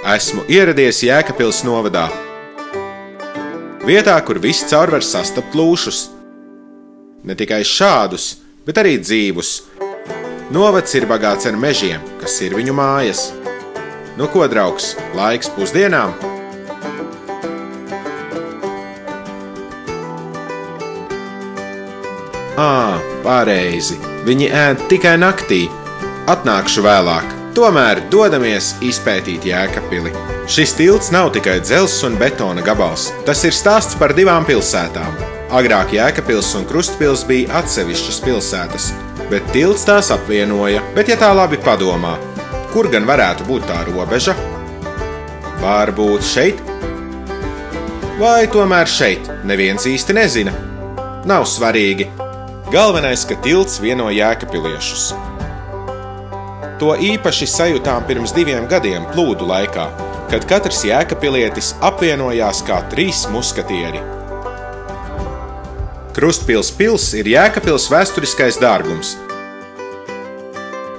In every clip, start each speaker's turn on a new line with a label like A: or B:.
A: Esmu ieradies Jēkabpils novadā. Vietā, kur viscaur var sastapt lūšus. Ne tikai šādus, bet arī dzīvus. Novads ir bagāts ar mežiem, kas ir viņu mājas. Nu ko, draugs, laiks pusdienām? Pareizi. Viņi ēd tikai naktī. Atnākšu vēlāk. Tomēr dodamies izpētīt Jēkabpili. Šis tilts nav tikai dzelzs un betona gabals. Tas ir stāsts par divām pilsētām. Agrāk Jēkabpils un Krustpils bija atsevišķas pilsētas, bet tilts tās apvienoja. Bet ja tā labi padomā, kur gan varētu būt tā robeža? Varbūt šeit? Vai tomēr šeit? Neviens īsti nezina. Nav svarīgi. Galvenais, ka tilts vieno jēkabpiliešus. To īpaši sajūtām pirms 2 gadiem plūdu laikā, kad katrs jēkabpilietis apvienojās kā 3 muskatieri. Krustpils pils ir Jēkabpils vēsturiskais dārgums.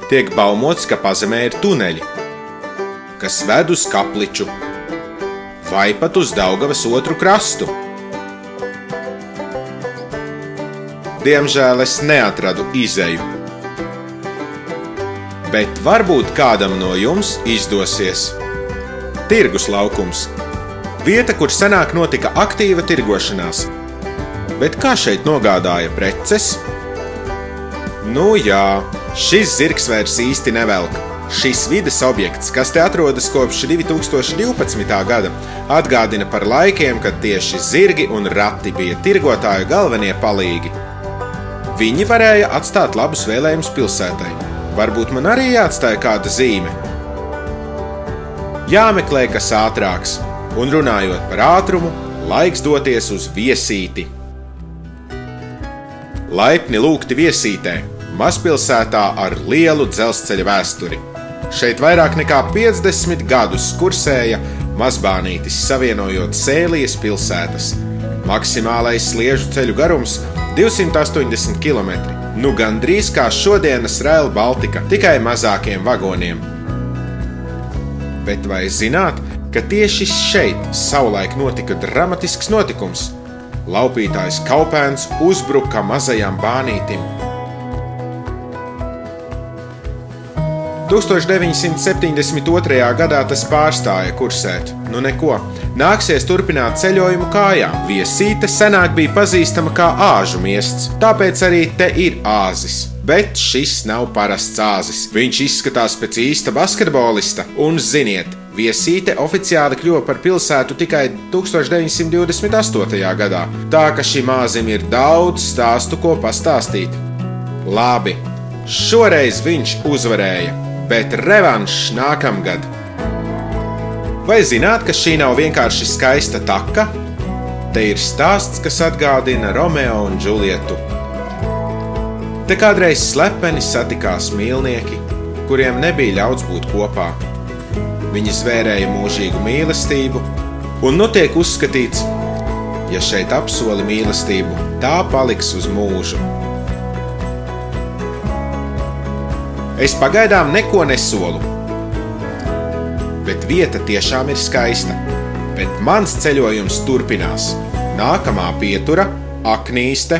A: Tiek baumots, ka pazemē ir tuneļi, kas ved uz Kapliču vai pat uz Daugavas otru krastu. Diemžēl es neatradu izeju. Bet varbūt kādam no jums izdosies. Tirgus laukums. Vieta, kur senāk notika aktīva tirgošanās. Bet kā šeit nogādāja preces? Nu jā, šis zirgs vairs īsti nevelk. Šis vides objekts, kas te atrodas kopš 2012. gada, atgādina par laikiem, kad tieši zirgi un rati bija tirgotāju galvenie palīgi. Viņi varēja atstāt labus vēlējumus pilsētai. Varbūt man arī jāatstāja kāda zīme. Jāmeklē kas ātrāks, un runājot par ātrumu, laiks doties uz Viesīti. Laipni lūgti Viesītē, mazpilsētā ar lielu dzelzceļa vēsturi. Šeit vairāk nekā 50 gadus kursēja mazbānītis, savienojot Sēlijas pilsētas. Maksimālais sliežu ceļu garums 280 km. Nu gandrīz kā šodienas Rail Baltica, tikai mazākiem vagoniem. Bet vai zināt, ka tieši šeit savulaik notika dramatisks notikums? Laupītājs Kaupēns uzbruka mazajam bānītim. 1972. gadā tas pārstāja kursēt. Nu neko, nāksies turpināt ceļojumu kājām. Viesīte senāk bija pazīstama kā āžu miests, tāpēc arī te ir āzis. Bet šis nav parasts āzis. Viņš izskatās pēc īsta basketbolista. Un ziniet, Viesīte oficiāli kļuva par pilsētu tikai 1928. gadā. Tā ka šim āzim ir daudz stāstu, ko pastāstīt. Labi, šoreiz viņš uzvarēja. Bet revanšs nākamgad. Vai zināt, ka šī nav vienkārši skaista taka? Te ir stāsts, kas atgādina Romeo un Džulietu. Te kādreiz slepeni satikās mīlnieki, kuriem nebija ļauts būt kopā. Viņi zvērēja mūžīgu mīlestību, un nu tiek uzskatīts, ja šeit apsoli mīlestību, tā paliks uz mūžu. Es pagaidām neko nesolu, bet vieta tiešām ir skaista. Bet mans ceļojums turpinās. Nākamā pietura – Aknīste.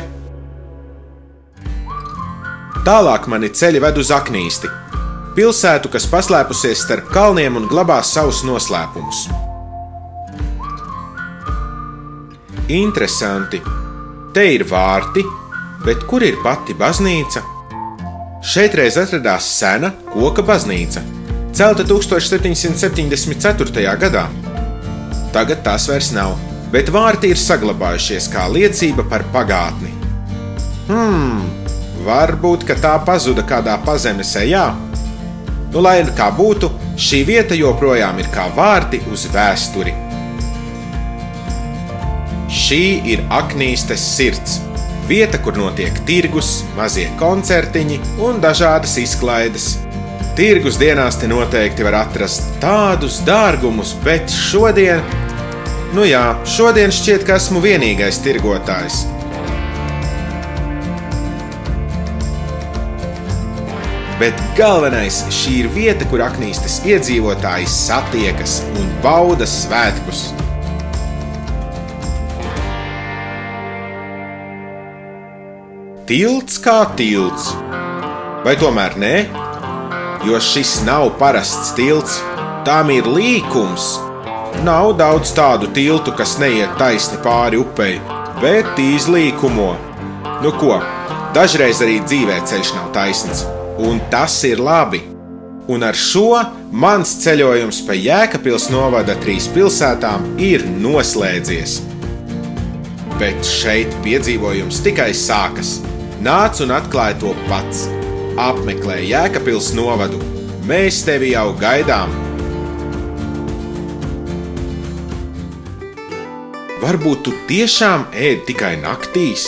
A: Tālāk mani ceļi ved uz Aknīsti, pilsētu, kas paslēpusies starp kalniem un glabās savus noslēpumus. Interesanti. Te ir vārti, bet kur ir pati baznīca? Šeit reiz atradās sena koka baznīca, celta 1774. gadā. Tagad tās vairs nav, bet vārti ir saglabājušies kā liecība par pagātni. Varbūt, ka tā pazuda kādā pazemes ejā. Nu, lai kā būtu, šī vieta joprojām ir kā vārti uz vēsturi. Šī ir Aknīstes sirds. Vieta, kur notiek tirgus, mazie koncertiņi un dažādas izklaides. Tirgus dienās te noteikti var atrast tādus dārgumus, bet šodien, šodien šķiet, ka esmu vienīgais tirgotājs. Bet galvenais, šī ir vieta, kur Aknīstes iedzīvotāji satiekas un bauda svētkus. Tilts kā tilts. Vai tomēr nē? Jo šis nav parasts tilts, tām ir līkums. Nav daudz tādu tiltu, kas neiet taisni pāri upei, bet izlīkumo. Nu ko, dažreiz arī dzīvē ceļš nav taisns, un tas ir labi. Un ar šo mans ceļojums pa Jēkabpils novada 3 pilsētām ir noslēdzies. Bet šeit piedzīvojums tikai sākas. Nāc un atklāj to pats. Apmeklē Jēkabpils novadu. Mēs tevi jau gaidām. Varbūt tu tiešām ēd tikai naktīs?